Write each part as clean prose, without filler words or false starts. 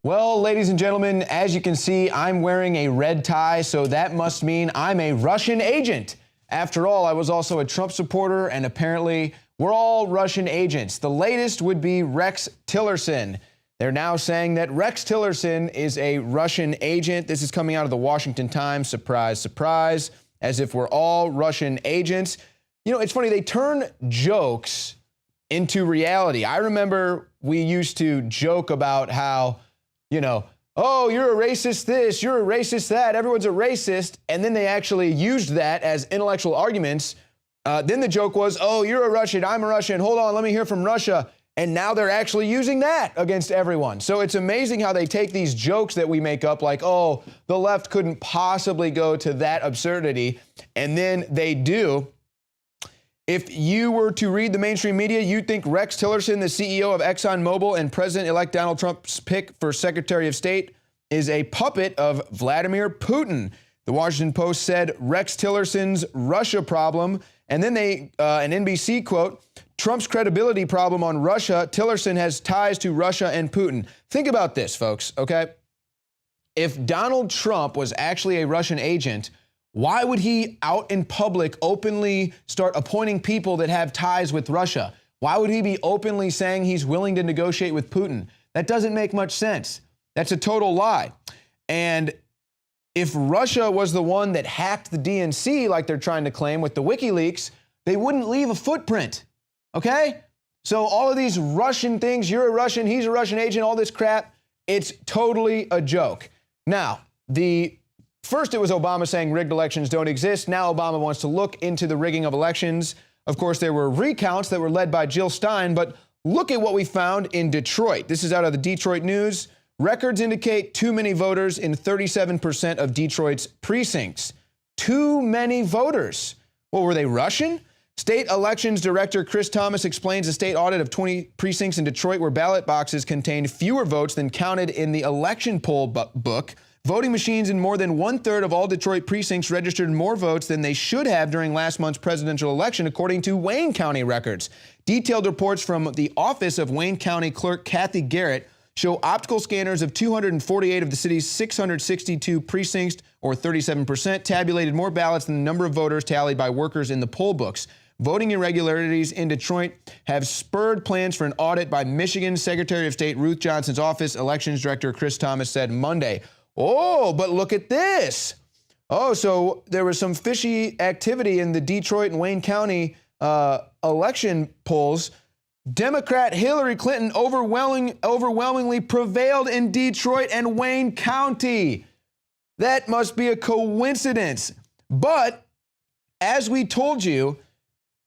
Well, ladies and gentlemen, as you can see, I'm wearing a red tie, so that must mean I'm a Russian agent. After all, I was also a Trump supporter, and apparently we're all Russian agents. The latest would be Rex Tillerson. They're now saying that Rex Tillerson is a Russian agent. This is coming out of the Washington Times. Surprise, surprise, as if we're all Russian agents. You know, it's funny, they turn jokes into reality. I remember we used to joke about how, you know, oh, you're a racist this, you're a racist that, everyone's a racist. And then they actually used that as intellectual arguments. Then the joke was, oh, you're a Russian, I'm a Russian, hold on, let me hear from Russia. And now they're actually using that against everyone. So it's amazing how they take these jokes that we make up like, oh, the left couldn't possibly go to that absurdity. And then they do. If you were to read the mainstream media, you'd think Rex Tillerson, the CEO of ExxonMobil and President-elect Donald Trump's pick for Secretary of State, is a puppet of Vladimir Putin. The Washington Post said Rex Tillerson's Russia problem, and then an NBC quote, Trump's credibility problem on Russia, Tillerson has ties to Russia and Putin. Think about this, folks, okay? If Donald Trump was actually a Russian agent, why would he out in public openly start appointing people that have ties with Russia? Why would he be openly saying he's willing to negotiate with Putin? That doesn't make much sense. That's a total lie. And if Russia was the one that hacked the DNC, like they're trying to claim with the WikiLeaks, they wouldn't leave a footprint, okay? So all of these Russian things, you're a Russian, he's a Russian agent, all this crap, it's totally a joke. Now, first, it was Obama saying rigged elections don't exist. Now Obama wants to look into the rigging of elections. Of course, there were recounts that were led by Jill Stein, but look at what we found in Detroit. This is out of the Detroit News. Records indicate too many voters in 37% of Detroit's precincts. Too many voters. Well, were they Russian? State Elections Director Chris Thomas explains a state audit of 20 precincts in Detroit where ballot boxes contained fewer votes than counted in the election poll book. Voting machines in more than 1/3 of all Detroit precincts registered more votes than they should have during last month's presidential election, according to Wayne County records. Detailed reports from the office of Wayne County Clerk Kathy Garrett show optical scanners of 248 of the city's 662 precincts, or 37%, tabulated more ballots than the number of voters tallied by workers in the poll books. Voting irregularities in Detroit have spurred plans for an audit by Michigan Secretary of State Ruth Johnson's office, Elections Director Chris Thomas said Monday. Oh, but look at this. Oh, so there was some fishy activity in the Detroit and Wayne County election polls. Democrat Hillary Clinton overwhelmingly prevailed in Detroit and Wayne County. That must be a coincidence. But as we told you,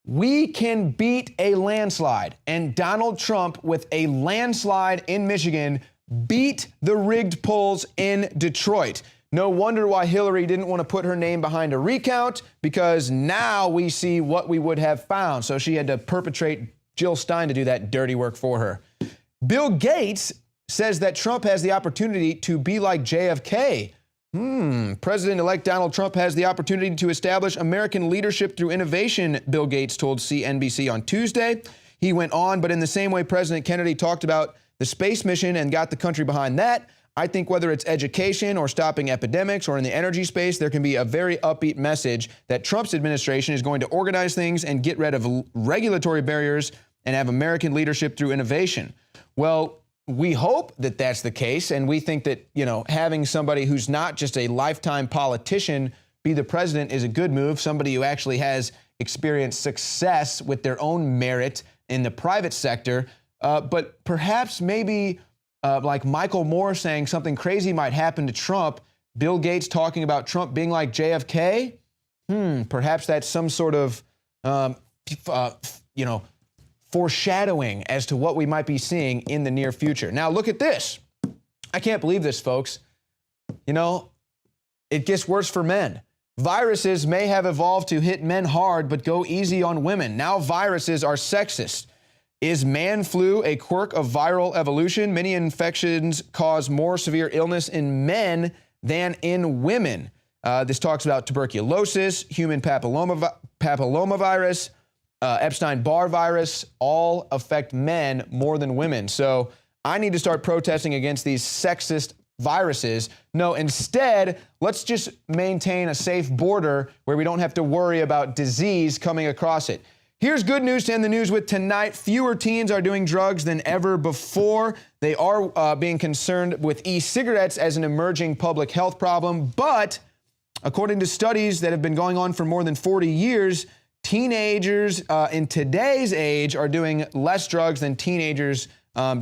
we can beat a landslide. And Donald Trump, with a landslide in Michigan, beat the rigged polls in Detroit. No wonder why Hillary didn't want to put her name behind a recount, because now we see what we would have found. So she had to perpetrate Jill Stein to do that dirty work for her. Bill Gates says that Trump has the opportunity to be like JFK. President-elect Donald Trump has the opportunity to establish American leadership through innovation, Bill Gates told CNBC on Tuesday. He went on, but in the same way President Kennedy talked about the space mission and got the country behind that, I think whether it's education or stopping epidemics or in the energy space, there can be a very upbeat message that Trump's administration is going to organize things and get rid of regulatory barriers and have American leadership through innovation. Well, we hope that that's the case, and we think that, you know, having somebody who's not just a lifetime politician be the president is a good move, somebody who actually has experienced success with their own merit in the private sector. But perhaps maybe like Michael Moore saying something crazy might happen to Trump, Bill Gates talking about Trump being like JFK. Perhaps that's some sort of, foreshadowing as to what we might be seeing in the near future. Now, look at this. I can't believe this, folks. You know, it gets worse for men. Viruses may have evolved to hit men hard, but go easy on women. Now viruses are sexist. Is man flu a quirk of viral evolution? Many infections cause more severe illness in men than in women. This talks about tuberculosis, human papillomavirus, Epstein-Barr virus, all affect men more than women. So I need to start protesting against these sexist viruses. No, instead, let's just maintain a safe border where we don't have to worry about disease coming across it. Here's good news to end the news with tonight. Fewer teens are doing drugs than ever before. They are being concerned with e-cigarettes as an emerging public health problem. But according to studies that have been going on for more than 40 years, teenagers in today's age are doing less drugs than teenagers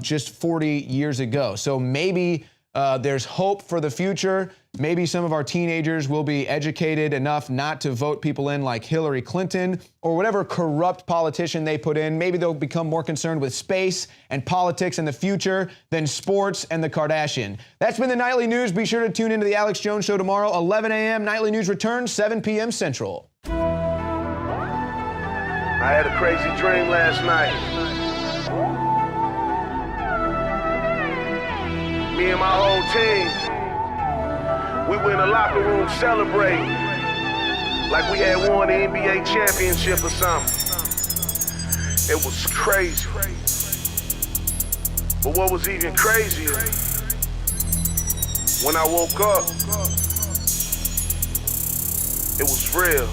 just 40 years ago. So maybe there's hope for the future. Maybe some of our teenagers will be educated enough not to vote people in like Hillary Clinton or whatever corrupt politician they put in. Maybe they'll become more concerned with space and politics in the future than sports and the Kardashian. That's been the Nightly News. Be sure to tune into the Alex Jones Show tomorrow, 11 a.m. Nightly News returns, 7 p.m. Central. I had a crazy dream last night. Me and my whole team, we were in the locker room celebrating like we had won the NBA championship or something. It was crazy. But what was even crazier, when I woke up, it was real.